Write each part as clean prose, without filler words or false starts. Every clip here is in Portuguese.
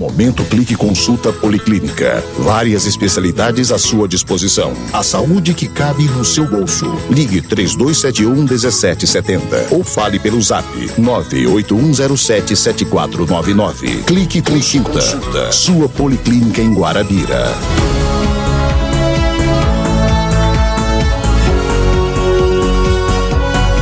Momento Clique Consulta Policlínica. Várias especialidades à sua disposição. A saúde que cabe no seu bolso. Ligue 3271-1770 ou fale pelo zap 981077499. Clique Consulta. Sua Policlínica em Guarabira.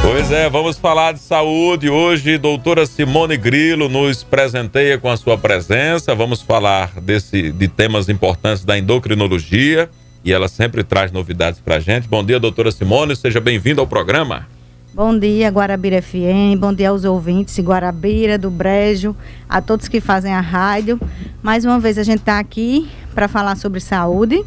Pois é, vamos falar de saúde. Hoje, doutora Simone Grilo nos presenteia com a sua presença. Vamos falar de temas importantes da endocrinologia e ela sempre traz novidades pra gente. Bom dia, doutora Simone, seja bem-vinda ao programa. Bom dia, Guarabira FM, bom dia aos ouvintes de Guarabira, do Brejo, a todos que fazem a rádio. Mais uma vez a gente está aqui para falar sobre saúde,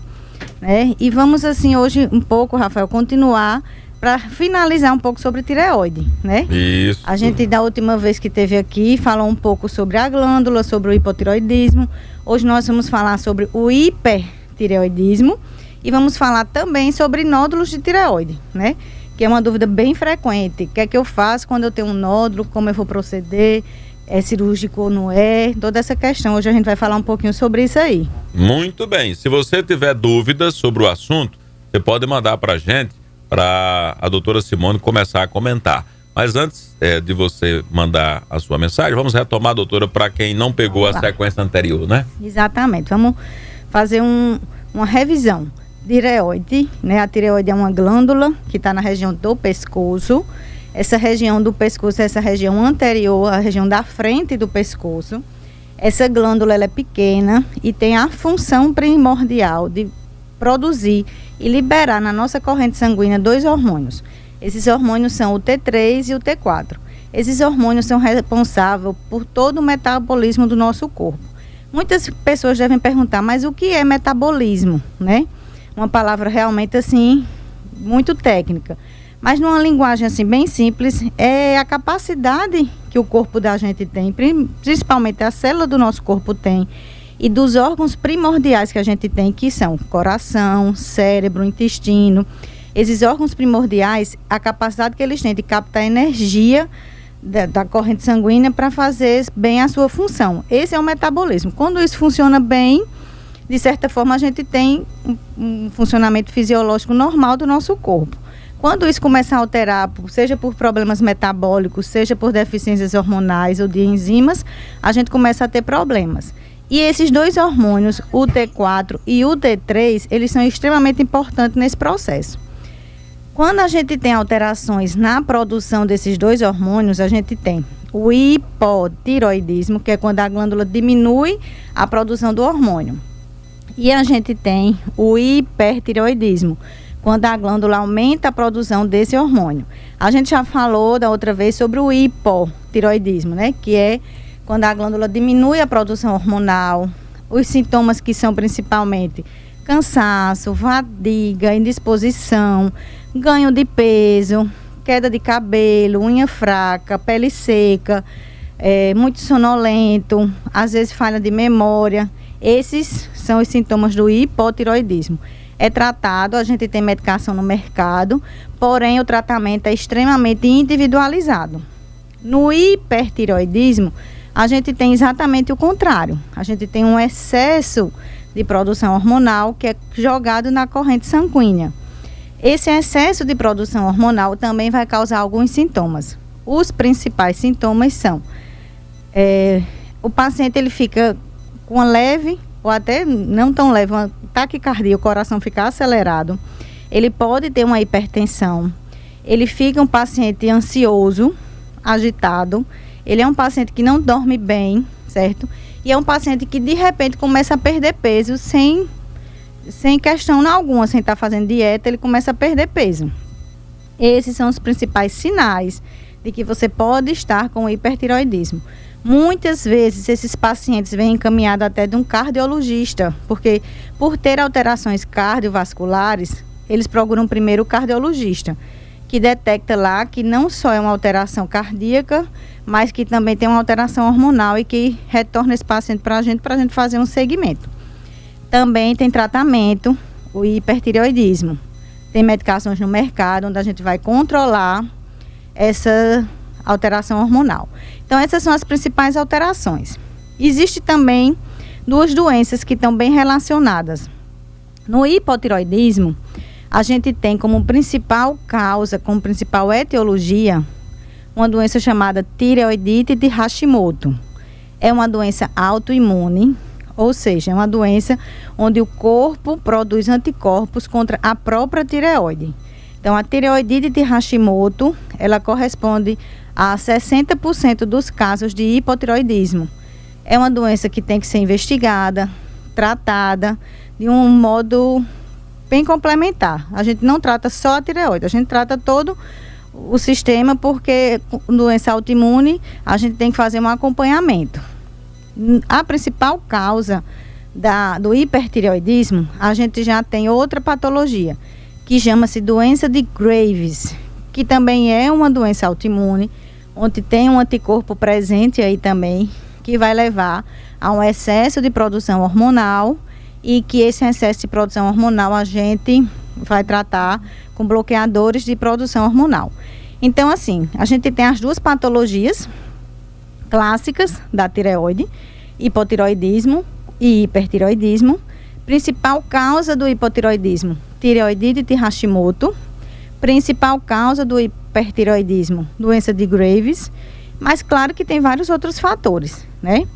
né? E vamos assim hoje um pouco, Rafael, continuar para finalizar um pouco sobre tireoide, né? Isso. A gente, da última vez que esteve aqui, falou um pouco sobre a glândula, sobre o hipotireoidismo. Hoje nós vamos falar sobre o hipertireoidismo e vamos falar também sobre nódulos de tireoide, né? Que é uma dúvida bem frequente. O que é que eu faço quando eu tenho um nódulo? Como eu vou proceder? É cirúrgico ou não é? Toda essa questão. Hoje a gente vai falar um pouquinho sobre isso aí. Muito bem. Se você tiver dúvidas sobre o assunto, você pode mandar para a gente, para a doutora Simone começar a comentar. Mas antes de você mandar a sua mensagem, vamos retomar, doutora, para quem não pegou a sequência anterior, né? Exatamente. Vamos fazer uma revisão. Tireoide, né? A tireoide é uma glândula que está na região do pescoço. Essa região do pescoço é essa região anterior, a região da frente do pescoço. Essa glândula ela é pequena e tem a função primordial de produzir e liberar na nossa corrente sanguínea 2 hormônios. Esses hormônios são o T3 e o T4. Esses hormônios são responsáveis por todo o metabolismo do nosso corpo. Muitas pessoas devem perguntar, mas o que é metabolismo, né? Uma palavra realmente assim, muito técnica. Mas numa linguagem assim bem simples, é a capacidade que o corpo da gente tem, principalmente a célula do nosso corpo tem, e dos órgãos primordiais que a gente tem, que são coração, cérebro, intestino. Esses órgãos primordiais, a capacidade que eles têm de captar energia da corrente sanguínea para fazer bem a sua função. Esse é o metabolismo. Quando isso funciona bem, de certa forma a gente tem um funcionamento fisiológico normal do nosso corpo. Quando isso começa a alterar, seja por problemas metabólicos, seja por deficiências hormonais ou de enzimas, a gente começa a ter problemas. E esses 2 hormônios, o T4 e o T3, eles são extremamente importantes nesse processo. Quando a gente tem alterações na produção desses 2 hormônios, a gente tem o hipotireoidismo, que é quando a glândula diminui a produção do hormônio. E a gente tem o hipertireoidismo, quando a glândula aumenta a produção desse hormônio. A gente já falou da outra vez sobre o hipotireoidismo, né? Que é quando a glândula diminui a produção hormonal. Os sintomas que são principalmente cansaço, fadiga, indisposição, ganho de peso, queda de cabelo, unha fraca, pele seca, muito sonolento, às vezes falha de memória. Esses são os sintomas do hipotireoidismo. É tratado, a gente tem medicação no mercado, porém o tratamento é extremamente individualizado. No hipertireoidismo, a gente tem exatamente o contrário. A gente tem um excesso de produção hormonal que é jogado na corrente sanguínea. Esse excesso de produção hormonal também vai causar alguns sintomas. Os principais sintomas são o paciente ele fica com uma leve ou até não tão leve, uma taquicardia, o coração fica acelerado. Ele pode ter uma hipertensão. Ele fica um paciente ansioso, agitado. Ele é um paciente que não dorme bem, certo? E é um paciente que de repente começa a perder peso sem questão alguma, sem estar fazendo dieta, ele começa a perder peso. Esses são os principais sinais de que você pode estar com hipertireoidismo. Muitas vezes esses pacientes vêm encaminhados até de um cardiologista, porque por ter alterações cardiovasculares, eles procuram primeiro o cardiologista, que detecta lá que não só é uma alteração cardíaca, mas que também tem uma alteração hormonal e que retorna esse paciente para a gente fazer um segmento. Também tem tratamento, o hipertireoidismo. Tem medicações no mercado onde a gente vai controlar essa alteração hormonal. Então, essas são as principais alterações. Existe também duas doenças que estão bem relacionadas. No hipotireoidismo, a gente tem como principal causa, como principal etiologia, uma doença chamada tireoidite de Hashimoto. É uma doença autoimune, ou seja, é uma doença onde o corpo produz anticorpos contra a própria tireoide. Então, a tireoidite de Hashimoto, ela corresponde a 60% dos casos de hipotireoidismo. É uma doença que tem que ser investigada, tratada de um modo bem complementar. A gente não trata só a tireoide, a gente trata todo o sistema, porque doença autoimune a gente tem que fazer um acompanhamento. A principal causa do hipertireoidismo, a gente já tem outra patologia, que chama-se doença de Graves, que também é uma doença autoimune, onde tem um anticorpo presente aí também, que vai levar a um excesso de produção hormonal, e que esse excesso de produção hormonal a gente vai tratar com bloqueadores de produção hormonal. Então, assim, a gente tem as duas patologias clássicas da tireoide, hipotireoidismo e hipertireoidismo. Principal causa do hipotireoidismo, tireoidite de Hashimoto. Principal causa do hipertireoidismo, doença de Graves. Mas claro que tem vários outros fatores, né?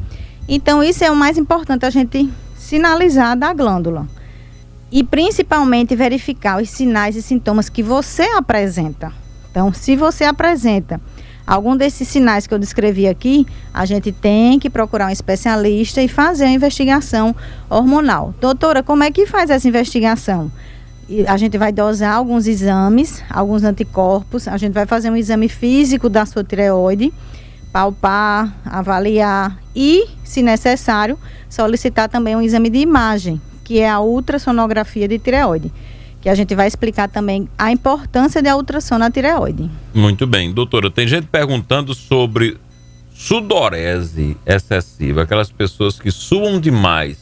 Então, isso é o mais importante, a gente sinalizar da glândula. E principalmente verificar os sinais e sintomas que você apresenta. Então, se você apresenta algum desses sinais que eu descrevi aqui, a gente tem que procurar um especialista e fazer a investigação hormonal. Doutora, como é que faz essa investigação? A gente vai dosar alguns exames, alguns anticorpos, a gente vai fazer um exame físico da sua tireoide, palpar, avaliar e, se necessário, solicitar também um exame de imagem, que é a ultrassonografia de tireoide, que a gente vai explicar também a importância da ultrassom na tireoide. Muito bem. Doutora, tem gente perguntando sobre sudorese excessiva, aquelas pessoas que suam demais.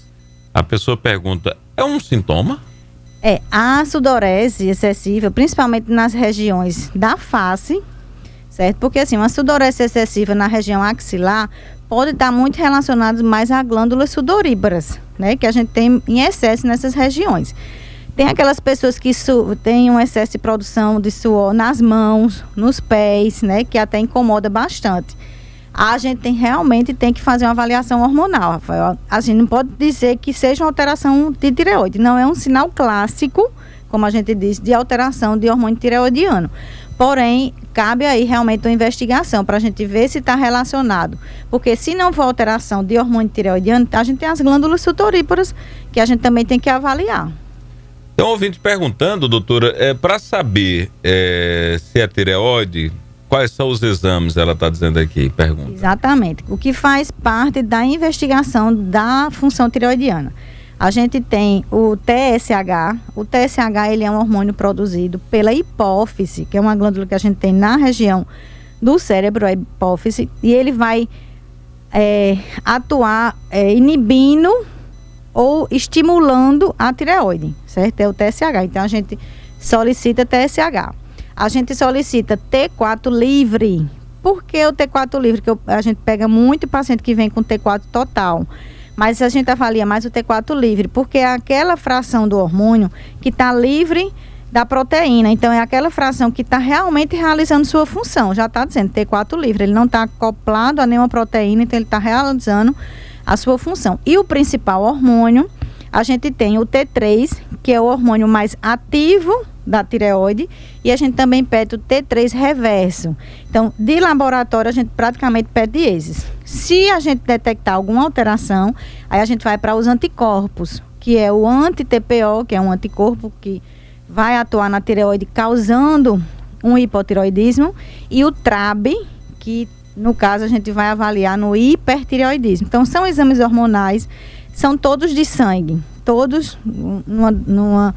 A pessoa pergunta, é um sintoma? A sudorese excessiva, principalmente nas regiões da face, certo? Porque assim, uma sudorese excessiva na região axilar pode estar muito relacionada mais a glândulas sudoríparas, né? Que a gente tem em excesso nessas regiões. Tem aquelas pessoas que têm um excesso de produção de suor nas mãos, nos pés, né? Que até incomoda bastante. A gente realmente tem que fazer uma avaliação hormonal, Rafael. A gente não pode dizer que seja uma alteração de tireoide. Não é um sinal clássico, como a gente diz, de alteração de hormônio tireoidiano. Porém, cabe aí realmente uma investigação para a gente ver se está relacionado. Porque se não for alteração de hormônio tireoidiano, a gente tem as glândulas sudoríparas que a gente também tem que avaliar. Tem um ouvinte perguntando, doutora, para saber se é tireoide, quais são os exames, ela está dizendo aqui, pergunta. Exatamente, o que faz parte da investigação da função tireoidiana. A gente tem o TSH. O TSH, ele é um hormônio produzido pela hipófise, que é uma glândula que a gente tem na região do cérebro, a hipófise, e ele vai atuar inibindo ou estimulando a tireoide, certo? É o TSH. Então, a gente solicita TSH. A gente solicita T4 livre. Por que o T4 livre? Porque a gente pega muito paciente que vem com T4 total. Mas a gente avalia mais o T4 livre, porque é aquela fração do hormônio que está livre da proteína. Então, é aquela fração que está realmente realizando sua função. Já está dizendo T4 livre. Ele não está acoplado a nenhuma proteína, então ele está realizando a sua função. E o principal hormônio, a gente tem o T3, que é o hormônio mais ativo da tireoide, e a gente também pede o T3 reverso. Então, de laboratório, a gente praticamente pede esses. Se a gente detectar alguma alteração, aí a gente vai para os anticorpos, que é o anti-TPO, que é um anticorpo que vai atuar na tireoide causando um hipotireoidismo, e o TRAB, que no caso a gente vai avaliar no hipertireoidismo. Então, são exames hormonais, são todos de sangue, todos numa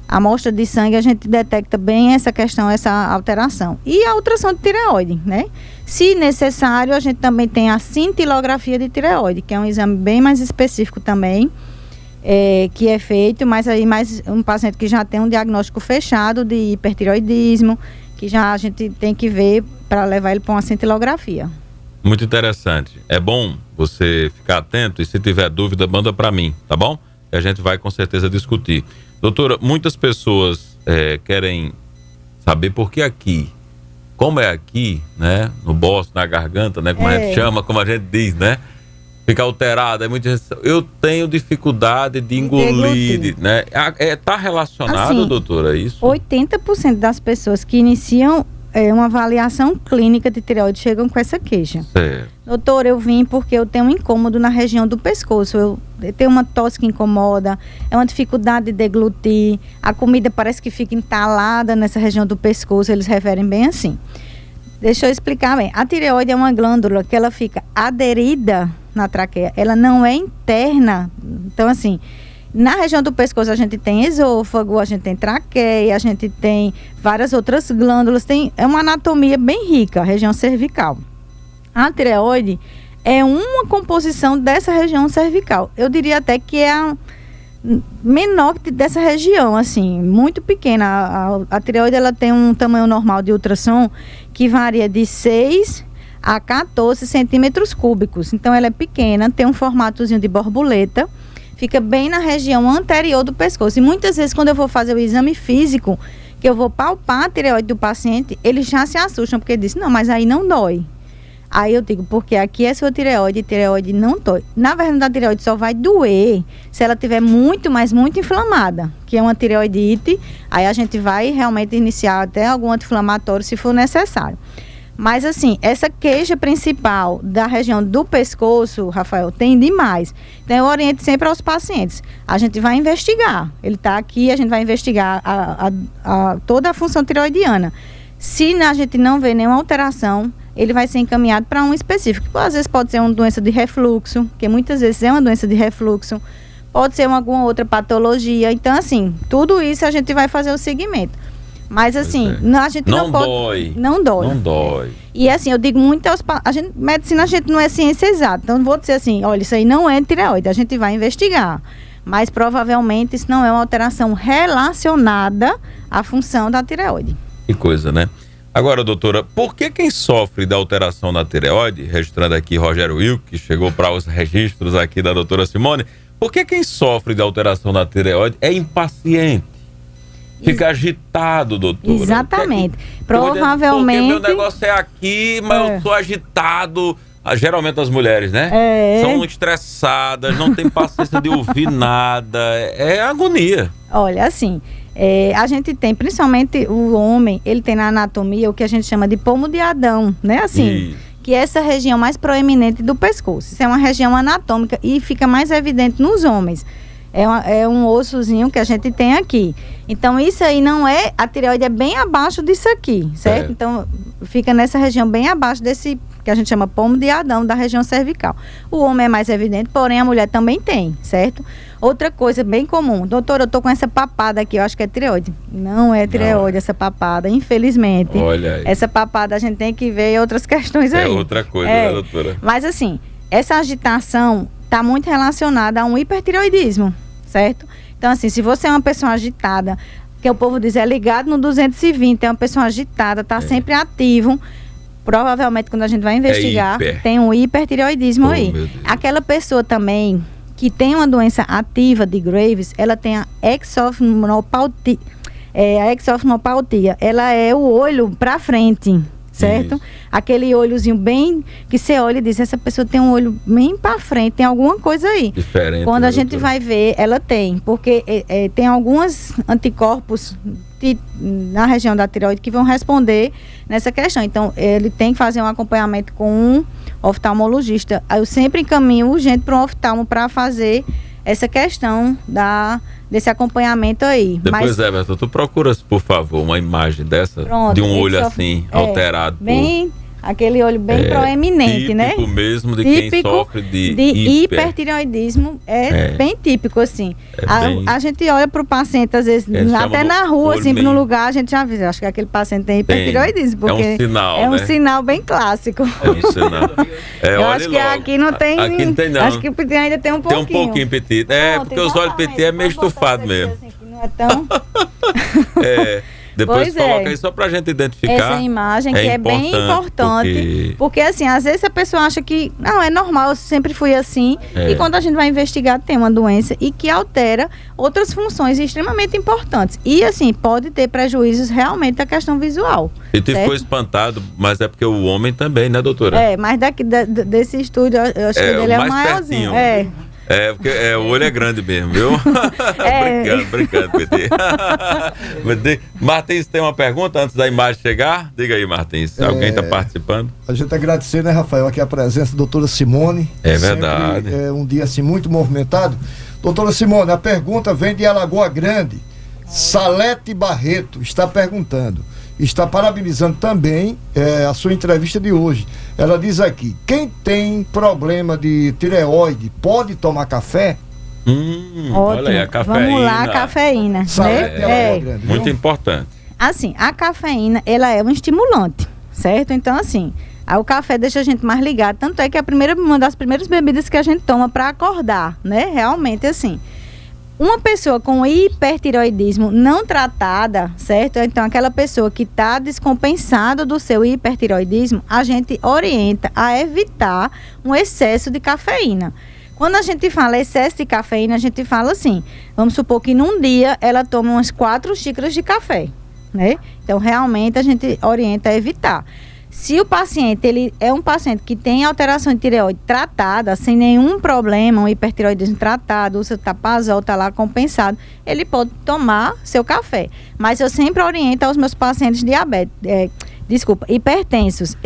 amostra de sangue a gente detecta bem essa questão, essa alteração. E a ultrassom de tireoide, né? Se necessário, a gente também tem a cintilografia de tireoide, que é um exame bem mais específico também, que é feito, mas aí mais um paciente que já tem um diagnóstico fechado de hipertireoidismo, que já a gente tem que ver para levar ele para uma cintilografia. Muito interessante. É bom você ficar atento e se tiver dúvida, manda para mim, tá bom? Que a gente vai com certeza discutir. Doutora, muitas pessoas querem saber por que aqui, como é aqui, né? No bolso, na garganta, né? Como a gente chama, como a gente diz, né? Fica alterado. Eu tenho dificuldade de engolir, né? Tá relacionado, assim, doutora, a isso? 80% das pessoas que iniciam uma avaliação clínica de tireoide chegam com essa queixa. Certo. Doutor, eu vim porque eu tenho um incômodo na região do pescoço. Eu tenho uma tosse que incomoda, é uma dificuldade de deglutir, a comida parece que fica entalada nessa região do pescoço, eles referem bem assim. Deixa eu explicar bem. A tireoide é uma glândula que ela fica aderida na traqueia, ela não é interna. Então, assim, na região do pescoço a gente tem esôfago, a gente tem traqueia, a gente tem várias outras glândulas, é uma anatomia bem rica, a região cervical. A tireoide é uma composição dessa região cervical. Eu diria até que é a menor dessa região, assim, muito pequena. A tireoide, ela tem um tamanho normal de ultrassom que varia de 6 a 14 centímetros cúbicos. Então, ela é pequena, tem um formatozinho de borboleta, fica bem na região anterior do pescoço. E muitas vezes, quando eu vou fazer o exame físico, que eu vou palpar a tireoide do paciente, eles já se assustam, porque dizem, não, mas aí não dói. Aí eu digo, porque aqui é sua tireoide não dói. Na verdade, a tireoide só vai doer se ela estiver muito, mas muito inflamada, que é uma tireoidite. Aí a gente vai realmente iniciar até algum anti-inflamatório se for necessário. Mas assim, essa queixa principal da região do pescoço, Rafael, tem demais. Então eu oriento sempre aos pacientes. A gente vai investigar. Ele está aqui, a gente vai investigar toda a função tireoidiana. Se a gente não vê nenhuma alteração, ele vai ser encaminhado para um específico. Às vezes pode ser uma doença de refluxo, que muitas vezes é uma doença de refluxo. Pode ser alguma outra patologia. Então, assim, tudo isso a gente vai fazer o seguimento. Mas, assim, a gente não pode... Dói. Não dói. Não dói. E, assim, eu digo muito aos... Medicina, a gente não é ciência exata. Então, não vou dizer assim, olha, isso aí não é tireoide. A gente vai investigar. Mas, provavelmente, isso não é uma alteração relacionada à função da tireoide. Que coisa, né? Agora, doutora, por que quem sofre da alteração na tireoide, registrando aqui Rogério Wilk, que chegou para os registros aqui da doutora Simone, por que quem sofre da alteração na tireoide é impaciente? Fica agitado, doutora. Exatamente. Provavelmente... Porque meu negócio é aqui, mas eu sou agitado. Geralmente as mulheres, né? São estressadas, não tem paciência de ouvir nada. É agonia. Olha, assim... a gente tem, principalmente o homem, ele tem na anatomia o que a gente chama de pomo de Adão, né? Assim, que é essa região mais proeminente do pescoço. Isso é uma região anatômica e fica mais evidente nos homens. É um ossozinho que a gente tem aqui. Então, isso aí não é... A tireoide é bem abaixo disso aqui, certo? Então, fica nessa região bem abaixo desse... que a gente chama pomo de Adão, da região cervical. O homem é mais evidente, porém a mulher também tem, certo? Outra coisa bem comum, doutor, eu tô com essa papada aqui, eu acho que é tireoide. Não é tireoide essa papada, infelizmente. Olha aí. Essa papada a gente tem que ver outras questões aí. É outra coisa, né, doutora? Mas assim, essa agitação está muito relacionada a um hipertireoidismo, certo? Então assim, se você é uma pessoa agitada, que o povo diz é ligado no 220, é uma pessoa agitada, está sempre ativo, provavelmente quando a gente vai investigar, tem um hipertireoidismo aí. Aquela pessoa também que tem uma doença ativa de Graves, ela tem a exoftalmopatia. A exoftalmopatia, ela é o olho para frente, certo? Isso. Aquele olhozinho bem, que você olha e diz, essa pessoa tem um olho bem para frente, tem alguma coisa aí. Diferente. Quando a gente vai ver, ela tem, porque tem alguns anticorpos na região da tireoide que vão responder nessa questão. Então, ele tem que fazer um acompanhamento com um oftalmologista. Eu sempre encaminho urgente para um oftalmo para fazer essa questão desse acompanhamento aí. Depois, Everton, tu procuras, por favor, uma imagem dessa, de um olho assim, alterado. Bem... Aquele olho bem proeminente, típico, né? Típico mesmo de quem sofre de hipertireoidismo. Bem típico, assim. A gente olha para o paciente, às vezes, até na rua, assim, no lugar, a gente já vê. Acho que aquele paciente tem hipertireoidismo. Porque é um sinal, é um sinal bem clássico. É um sinal. Eu acho que aqui não tem... Aqui não tem, não. Acho que o petit ainda tem um pouquinho. Tem um pouquinho petit. Porque os olhos petit é meio estufado mesmo. Assim, que não é tão... Depois coloca aí só pra gente identificar. Essa imagem que é bem importante, porque assim, às vezes a pessoa acha que não, é normal, eu sempre fui assim, e quando a gente vai investigar tem uma doença e que altera outras funções extremamente importantes. E assim, pode ter prejuízos realmente da questão visual. E tu ficou espantado, mas é porque o homem também, né, doutora? Mas desse estúdio, eu acho que ele é o maiorzinho. Porque o olho é grande mesmo, viu? Brincando, PT. Martins, tem uma pergunta antes da imagem chegar? Diga aí, Martins, alguém está participando? A gente agradecer, né, Rafael, aqui a presença da doutora Simone. É verdade. É um dia assim muito movimentado. Doutora Simone, a pergunta vem de Alagoa Grande. Salete Barreto está perguntando. Está parabenizando também a sua entrevista de hoje. Ela diz aqui: quem tem problema de tireoide pode tomar café? Olha aí, a cafeína. Vamos lá, a cafeína. Né? Muito importante. Assim, a cafeína, ela é um estimulante, certo? Então, assim, o café deixa a gente mais ligado. Tanto é que uma das primeiras bebidas que a gente toma para acordar, né? Realmente, assim. Uma pessoa com hipertireoidismo não tratada, certo? Então, aquela pessoa que está descompensada do seu hipertireoidismo, a gente orienta a evitar um excesso de cafeína. Quando a gente fala excesso de cafeína, a gente fala assim, vamos supor que num dia ela toma umas 4 xícaras de café, né? Então, realmente, a gente orienta a evitar. Se o paciente, ele é um paciente que tem alteração de tireoide tratada, sem nenhum problema, um hipertireoidismo tratado, o seu tapazol está lá compensado, ele pode tomar seu café. Mas eu sempre oriento aos meus pacientes hipertensos,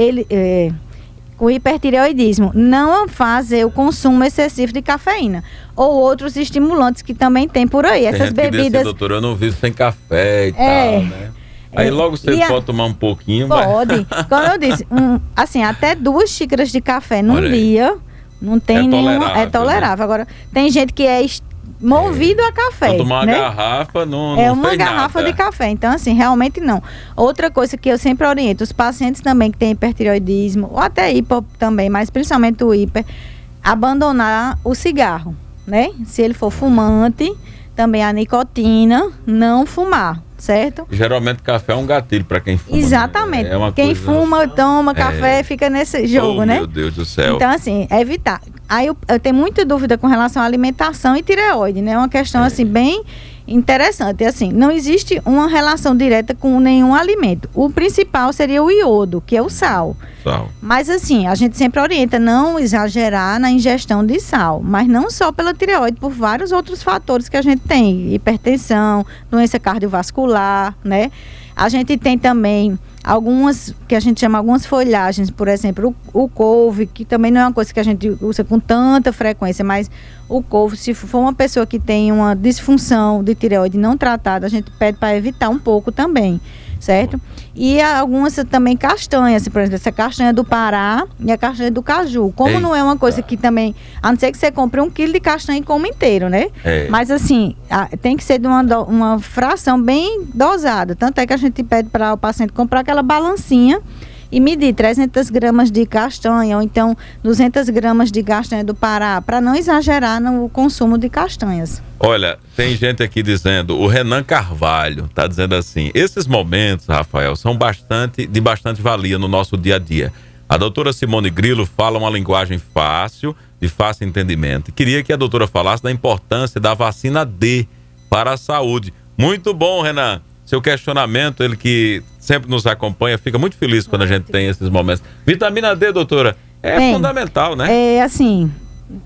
com hipertireoidismo, não fazer o consumo excessivo de cafeína. Ou outros estimulantes que também tem por aí. Essas bebidas... Que diz assim, doutora, eu não vivo sem café e tal, né? Aí logo você pode tomar um pouquinho. Pode. Como eu disse, assim, até 2 xícaras de café num dia, não tem nenhum... É tolerável. Né? Agora, tem gente que é movido a café. Então, tomar uma garrafa não uma garrafa de café. Então, assim, realmente não. Outra coisa que eu sempre oriento, os pacientes também que têm hipertireoidismo, ou até hipo também, mas principalmente o hiper, abandonar o cigarro, né? Se ele for fumante, também a nicotina, não fumar. Certo? Geralmente café é um gatilho para quem fuma. Exatamente. Né? Quem fuma, toma café, fica nesse jogo, né? Meu Deus do céu. Então, assim, evitar. Aí eu tenho muita dúvida com relação à alimentação e tireoide, né? É uma questão, assim, bem interessante. Assim, não existe uma relação direta com nenhum alimento. O principal seria o iodo, que é o sal. Mas, assim, a gente sempre orienta não exagerar na ingestão de sal. Mas não só pela tireoide, por vários outros fatores que a gente tem. Hipertensão, doença cardiovascular, né? A gente tem também algumas, que a gente chama algumas folhagens, por exemplo, o couve, que também não é uma coisa que a gente usa com tanta frequência, mas o couve, se for uma pessoa que tem uma disfunção de tireoide não tratada, a gente pede para evitar um pouco também, certo? E algumas também castanhas, por exemplo, essa castanha do Pará e a castanha do caju. Como não é uma coisa que também, a não ser que você compre 1 quilo de castanha e coma inteiro, né? Mas assim, tem que ser de uma fração bem dosada. Tanto é que a gente pede para o paciente comprar aquela balancinha e medir 300 gramas de castanha ou então 200 gramas de castanha do Pará, para não exagerar no consumo de castanhas. Olha, tem gente aqui dizendo, o Renan Carvalho está dizendo assim, esses momentos, Rafael, são de bastante valia no nosso dia a dia. A doutora Simone Grilo fala uma linguagem fácil, de fácil entendimento. Queria que a doutora falasse da importância da vacina D para a saúde. Muito bom, Renan. Seu questionamento, ele que sempre nos acompanha, fica muito feliz quando a gente tem esses momentos. Vitamina D, doutora, fundamental, né? É assim,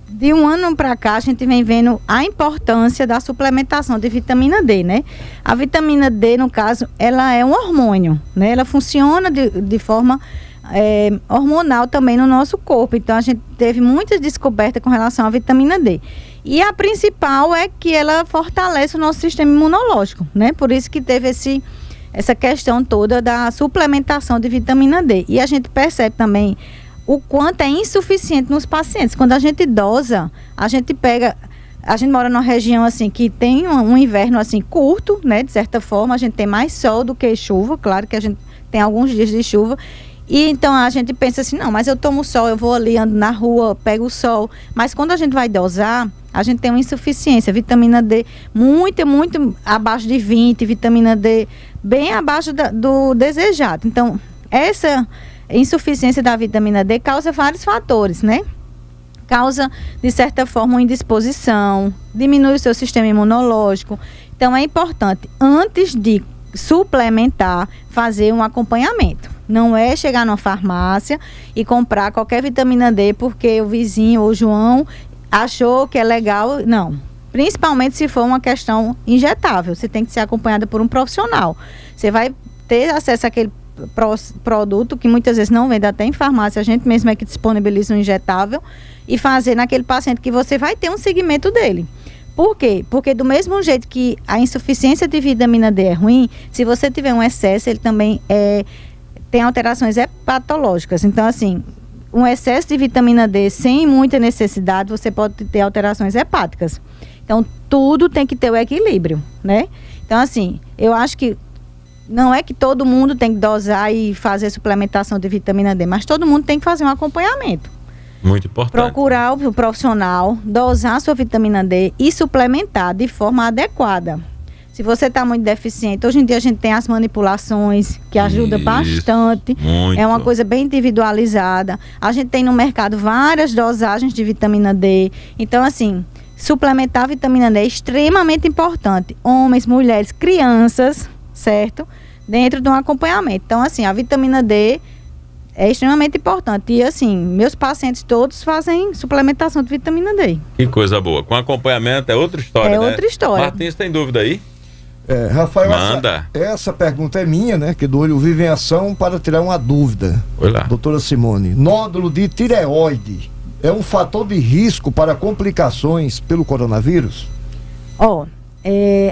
de um ano para cá a gente vem vendo a importância da suplementação de vitamina D, né? A vitamina D, no caso, ela é um hormônio, né? Ela funciona de forma hormonal também no nosso corpo. Então a gente teve muitas descobertas com relação à vitamina D. E a principal é que ela fortalece o nosso sistema imunológico, né? Por isso que teve essa questão toda da suplementação de vitamina D. E a gente percebe também o quanto é insuficiente nos pacientes. Quando a gente dosa, a gente mora numa região assim que tem um inverno assim curto, né? De certa forma, a gente tem mais sol do que chuva. Claro que a gente tem alguns dias de chuva. E então a gente pensa assim, não, mas eu tomo sol, eu vou ali, ando na rua, pego o sol. Mas quando a gente vai dosar, a gente tem uma insuficiência, vitamina D muito abaixo de 20, vitamina D bem abaixo do desejado. Então, essa insuficiência da vitamina D causa vários fatores, né? Causa, de certa forma, uma indisposição, diminui o seu sistema imunológico. Então, é importante, antes de suplementar, fazer um acompanhamento. Não é chegar numa farmácia e comprar qualquer vitamina D porque o vizinho ou o João achou que é legal. Não. Principalmente se for uma questão injetável. Você tem que ser acompanhada por um profissional. Você vai ter acesso àquele produto que muitas vezes não vende até em farmácia. A gente mesmo é que disponibiliza um injetável e fazer naquele paciente que você vai ter um segmento dele. Por quê? Porque do mesmo jeito que a insuficiência de vitamina D é ruim, se você tiver um excesso, ele também tem alterações hepatológicas. Então, assim, um excesso de vitamina D sem muita necessidade, você pode ter alterações hepáticas. Então, tudo tem que ter o equilíbrio, né? Então, assim, eu acho que não é que todo mundo tem que dosar e fazer suplementação de vitamina D, mas todo mundo tem que fazer um acompanhamento. Muito importante. Procurar o profissional, dosar a sua vitamina D e suplementar de forma adequada. Se você está muito deficiente, hoje em dia a gente tem as manipulações que ajudam bastante. Muito. É uma coisa bem individualizada. A gente tem no mercado várias dosagens de vitamina D. Então, assim, suplementar a vitamina D é extremamente importante. Homens, mulheres, crianças, certo? Dentro de um acompanhamento. Então, assim, a vitamina D é extremamente importante. E, assim, meus pacientes todos fazem suplementação de vitamina D. Que coisa boa. Com acompanhamento é outra história, né? É outra história. Martins, tem dúvida aí? Rafael, Manda. Essa pergunta é minha, né? Que do Olho Vivo em Ação, para tirar uma dúvida. Oi lá. Doutora Simone, nódulo de tireoide é um fator de risco para complicações pelo coronavírus?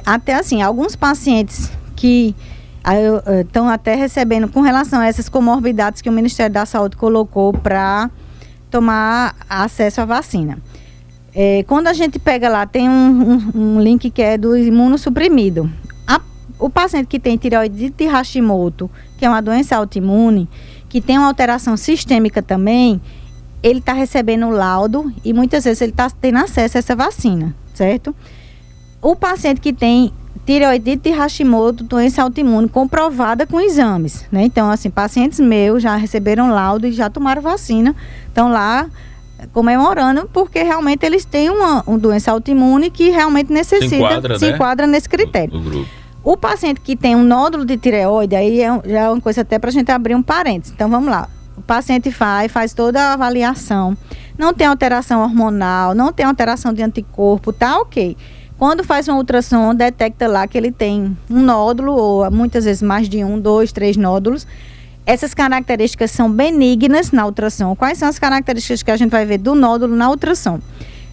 Até assim, alguns pacientes que estão até recebendo com relação a essas comorbidades que o Ministério da Saúde colocou para tomar acesso à vacina. Quando a gente pega lá, tem um link que é do imunossuprimido. O paciente que tem tireoide de Hashimoto, que é uma doença autoimune, que tem uma alteração sistêmica também, ele está recebendo o laudo e muitas vezes ele está tendo acesso a essa vacina, certo? O paciente que tem tireoidite de Hashimoto, doença autoimune uma com exames, né? Então, assim, pacientes meus já receberam laudo e já tomaram vacina, estão lá comemorando, porque realmente eles têm uma doença autoimune que realmente necessita, se enquadra nesse critério. Do grupo. O paciente que tem um nódulo de tireoide, aí já é uma coisa até para a gente abrir um parênteses. Então, vamos lá. O paciente faz toda a avaliação, não tem alteração hormonal, não tem alteração de anticorpo, tá ok. Quando faz um ultrassom, detecta lá que ele tem um nódulo, ou muitas vezes mais de 1, 2, 3 nódulos. Essas características são benignas na ultrassom. Quais são as características que a gente vai ver do nódulo na ultrassom?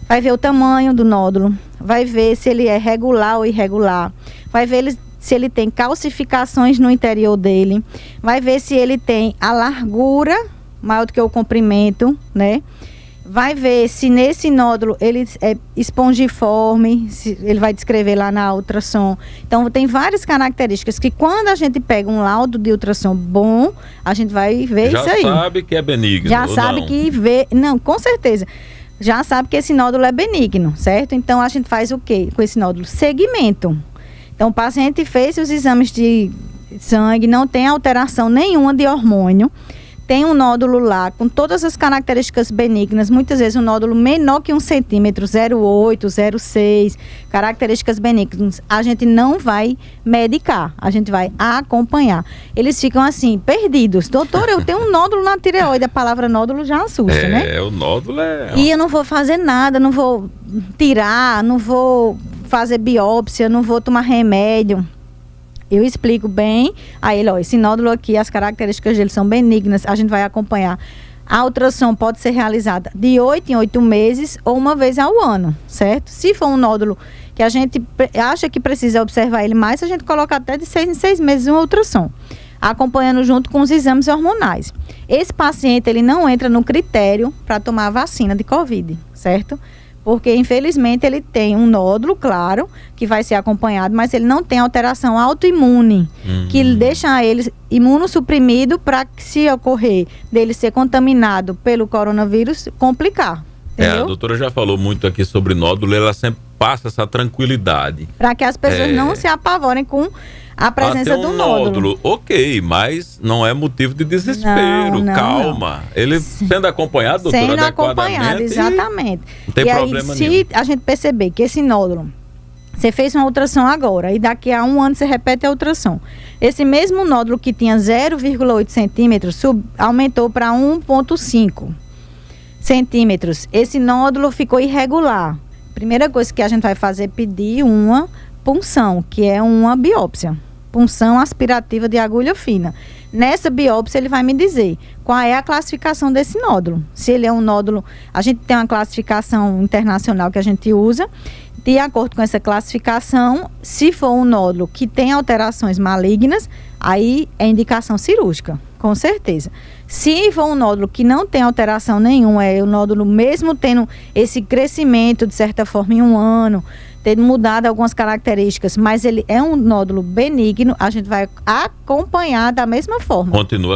Vai ver o tamanho do nódulo, vai ver se ele é regular ou irregular, vai ver se ele tem calcificações no interior dele, vai ver se ele tem a largura maior do que o comprimento, né? Vai ver se nesse nódulo ele é espongiforme, se ele vai descrever lá na ultrassom. Então, tem várias características que quando a gente pega um laudo de ultrassom bom, a gente vai ver isso aí. Já sabe que é benigno. Já sabe que vê... Não, com certeza. Já sabe que esse nódulo é benigno, certo? Então, a gente faz o quê com esse nódulo? Segmento. Então, o paciente fez os exames de sangue, não tem alteração nenhuma de hormônio. Tem um nódulo lá com todas as características benignas, muitas vezes um nódulo menor que 1 centímetro, 0,8, 0,6, características benignas. A gente não vai medicar, a gente vai acompanhar. Eles ficam assim, perdidos. Doutor, eu tenho um nódulo na tireoide, a palavra nódulo já assusta, né? O nódulo é... E eu não vou fazer nada, não vou tirar, não vou fazer biópsia, não vou tomar remédio. Eu explico bem a ele, esse nódulo aqui, as características dele são benignas, a gente vai acompanhar. A ultrassom pode ser realizada de 8 em 8 meses ou uma vez ao ano, certo? Se for um nódulo que a gente acha que precisa observar ele mais, a gente coloca até de 6 em 6 meses uma ultrassom, acompanhando junto com os exames hormonais. Esse paciente, ele não entra no critério para tomar a vacina de Covid, certo? Porque, infelizmente, ele tem um nódulo, claro, que vai ser acompanhado, mas ele não tem alteração autoimune, que deixa ele imunossuprimido para que, se ocorrer dele ser contaminado pelo coronavírus, complicar. Entendeu? A doutora já falou muito aqui sobre nódulo, ela sempre passa essa tranquilidade. Para que as pessoas não se apavorem com a presença Até um do nódulo. Ok, mas não é motivo de desespero. Não, calma. Ele sendo acompanhado, doutora, sendo acompanhado, exatamente. Não tem problema nenhum. Se a gente perceber que esse nódulo, você fez uma ultrassom agora e daqui a 1 ano você repete a ultrassom. Esse mesmo nódulo que tinha 0,8 centímetros aumentou para 1,5 centímetros. Esse nódulo ficou irregular. Primeira coisa que a gente vai fazer é pedir uma punção, que é uma biópsia. Punção aspirativa de agulha fina. Nessa biópsia ele vai me dizer qual é a classificação desse nódulo. Se ele é um nódulo, a gente tem uma classificação internacional que a gente usa. De acordo com essa classificação, se for um nódulo que tem alterações malignas, aí é indicação cirúrgica, com certeza. Se for um nódulo que não tem alteração nenhuma, é o nódulo mesmo tendo esse crescimento, de certa forma, em 1 ano, tendo mudado algumas características, mas ele é um nódulo benigno, a gente vai acompanhar da mesma forma. Continua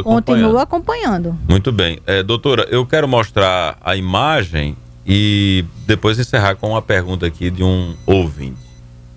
acompanhando. Muito bem. Doutora, eu quero mostrar a imagem e depois encerrar com uma pergunta aqui de um ouvinte.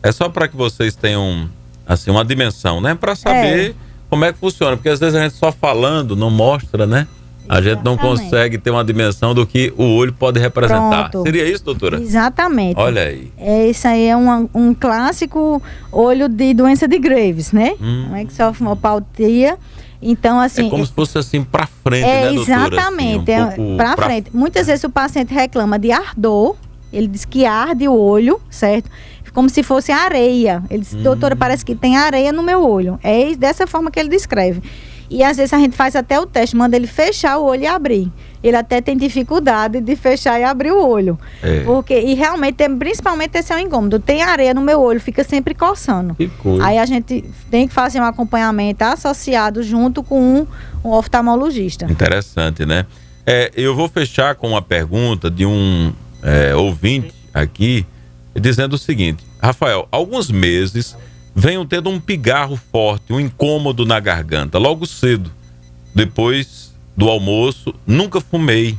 É só para que vocês tenham, assim, uma dimensão, né? Para saber como é que funciona, porque às vezes a gente só falando não mostra, né? A gente não consegue ter uma dimensão do que o olho pode representar. Pronto. Seria isso, doutora? Exatamente. Olha aí. Isso aí é um clássico olho de doença de Graves, né? É que sofre uma pautia. Então, assim... É como se fosse assim para frente, né, doutora? Exatamente, assim, para frente. Muitas vezes o paciente reclama de ardor, ele diz que arde o olho, certo? Como se fosse areia. Ele diz, doutora, parece que tem areia no meu olho. É dessa forma que ele descreve. E às vezes a gente faz até o teste, manda ele fechar o olho e abrir. Ele até tem dificuldade de fechar e abrir o olho. E realmente, principalmente esse é o incômodo. Tem areia no meu olho, fica sempre coçando. Que coisa. Aí a gente tem que fazer um acompanhamento associado junto com um oftalmologista. Interessante, né? Eu vou fechar com uma pergunta de um ouvinte aqui, dizendo o seguinte: Rafael, alguns meses venho tendo um pigarro forte, um incômodo na garganta, logo cedo. Depois do almoço, nunca fumei.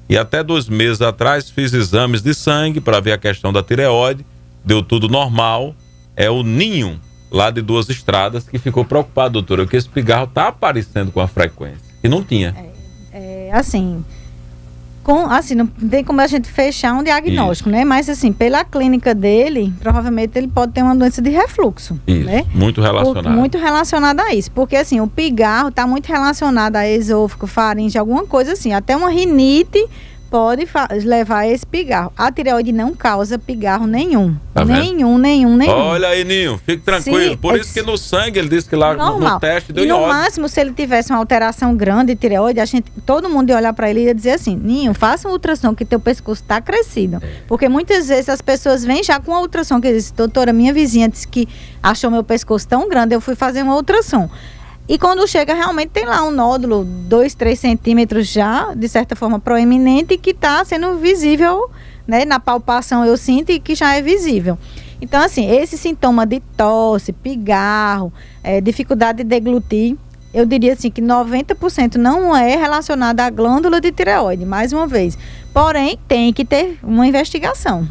E até 2 meses atrás fiz exames de sangue para ver a questão da tireoide. Deu tudo normal. É o Ninho, lá de Duas Estradas, que ficou preocupado, doutora, porque esse pigarro está aparecendo com a frequência. E não tinha. Assim, não tem como a gente fechar um diagnóstico, né? Mas assim, pela clínica dele, provavelmente ele pode ter uma doença de refluxo, né? Muito relacionada. Muito relacionada a isso, porque assim, o pigarro está muito relacionado a esôfago, faringe, alguma coisa assim, até uma rinite pode levar a esse pigarro. A tireoide não causa pigarro nenhum. Tá nenhum. Olha aí, Ninho, fique tranquilo. Por isso que no sangue ele disse que lá no teste deu iódio. No máximo, se ele tivesse uma alteração grande de tireoide, todo mundo ia olhar para ele e ia dizer assim: Ninho, faça uma ultrassom que teu pescoço está crescido. Porque muitas vezes as pessoas vêm já com a ultrassom, que diz, doutora, minha vizinha disse que achou meu pescoço tão grande, eu fui fazer uma ultrassom. E quando chega, realmente tem lá um nódulo, 2, 3 centímetros já, de certa forma proeminente, que está sendo visível, né? Na palpação eu sinto e que já é visível. Então, assim, esse sintoma de tosse, pigarro, dificuldade de deglutir, eu diria assim que 90% não é relacionado à glândula de tireoide, mais uma vez. Porém, tem que ter uma investigação.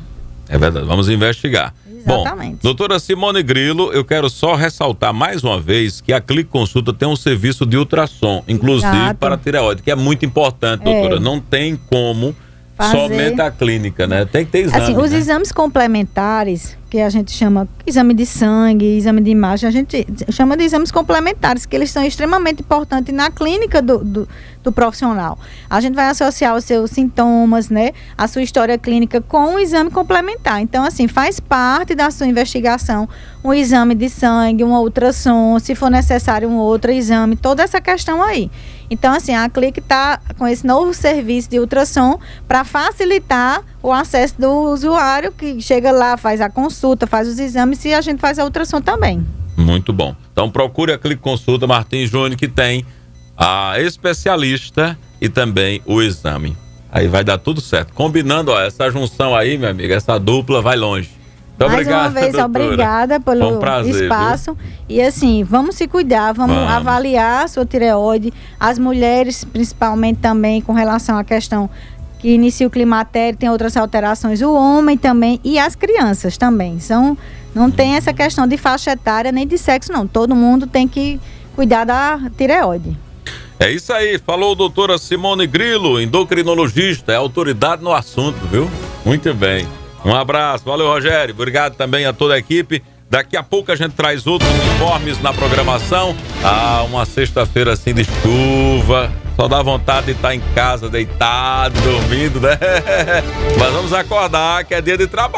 É verdade, vamos investigar. Exatamente. Bom, doutora Simone Grilo, eu quero só ressaltar mais uma vez que a Clique Consulta tem um serviço de ultrassom, inclusive para a tireoide, que é muito importante, doutora. Não tem como somente a clínica, né? Tem que ter exame. Assim, os exames complementares, que a gente chama exame de sangue, exame de imagem, a gente chama de exames complementares, que eles são extremamente importantes na clínica do profissional. A gente vai associar os seus sintomas, né, a sua história clínica com um exame complementar. Então, assim, faz parte da sua investigação um exame de sangue, uma ultrassom, se for necessário um outro exame, toda essa questão aí. Então, assim, a Clique está com esse novo serviço de ultrassom para facilitar o acesso do usuário, que chega lá, faz a consulta, faz os exames e a gente faz a ultrassom também. Muito bom. Então procure a Clique Consulta Martins Júnior, que tem a especialista e também o exame. Aí vai dar tudo certo. Combinando, essa junção aí, minha amiga, essa dupla vai longe. Muito mais obrigado, uma vez, doutora. obrigada pelo espaço. Viu? E assim, vamos se cuidar, vamos avaliar a sua tireoide. As mulheres, principalmente também com relação à questão que inicia o climatério, tem outras alterações, o homem também e as crianças também. Não tem essa questão de faixa etária nem de sexo, não. Todo mundo tem que cuidar da tireoide. É isso aí, falou a doutora Simone Grilo, endocrinologista, é autoridade no assunto, viu? Muito bem. Um abraço, valeu, Rogério. Obrigado também a toda a equipe. Daqui a pouco a gente traz outros informes na programação. Uma sexta-feira assim de chuva. Só dá vontade de estar em casa, deitado, dormindo, né? Mas vamos acordar que é dia de trabalho.